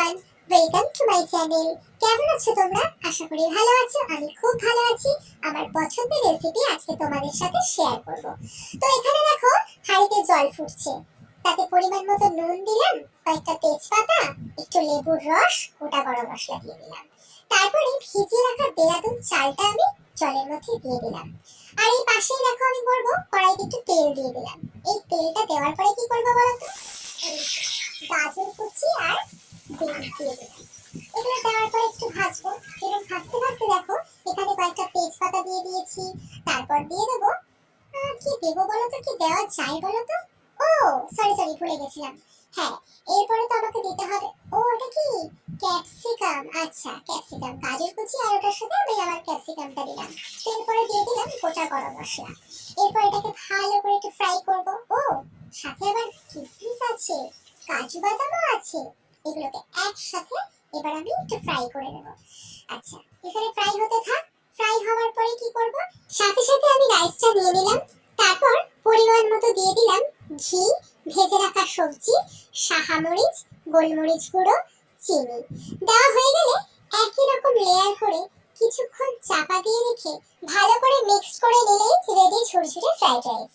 Everyone, welcome to my channel. কেমন আছো তোমরা? আশা করি ভালো আছো। আমি খুব ভালো আছি। আমার পছন্দের রেসিপি আজকে তোমাদের সাথে শেয়ার করব। তো এখানে দেখো, হাঁড়িতে জল ফুটছে, তাতে পরিমাণ মতো নুন দিলাম, কয়েকটা তেজপাতা, একটু লেবুর রস, গোটা গরম মশলা দিয়ে দিলাম। তারপরে ভিজিয়ে রাখা দেরাদুন চালটা আমি জলের মধ্যে দিয়ে দিলাম। আর এই পাশেই দেখো, আমি করব কড়াইতে একটু তেল দিয়ে দিলাম। এই তেলটা দেওয়ার পরে কি করবো বলো তো? গাজর কুচি আর বিন দিয়ে দিলাম। এগুলো দেওয়ার পরে একটু ভাজবো, এবং ভাজতে ভাজতে দেখো এখানে কয়েকটা তেজপাতা দিয়ে দিয়েছি। তারপর দিয়ে দেবো কি দেবো বলো তো, কি দেওয়া যায় বলো তো? ও সরি ভুলে গেছিলাম। হ্যাঁ, এরপরে তো আমাকে দিতে হবে, ও এটা কি, ক্যাপসিকাম। আচ্ছা, ক্যাপসিকাম, গাজর কুচি আর ওটার সাথে আমি আমার ক্যাপসিকামটা দিলাম। এরপরে দিয়ে দিলাম গোটা গরম মশলা। এরপর এটাকে ভালো করে একটু ফ্রাই করব। ও সাথে আবার কিসমিস আছে, কাজু বাদামও আছে। এগুলোকে একসাথে এবার আমি একটু ফ্রাই করে নেব। আচ্ছা, এখানে ফ্রাই হতে থাক। ফ্রাই হওয়ার পরে কি করব, সাথে সাথে আমি রাইসটা নিয়ে নিলাম। তারপর পরিমাণ মতো দিয়ে দিলাম ঘি, ভেজে রাখা সবজি, সাহামরিচ, গোলমরিচ গুঁড়ো, চিনি। দেওয়া হয়ে গেলে একই রকম লেয়ার করে কিছুক্ষণ চাপা দিয়ে রেখে ভালো করে মিক্স করে নিলেই রেডি ঝুরঝুরে ফ্রাইড রাইস।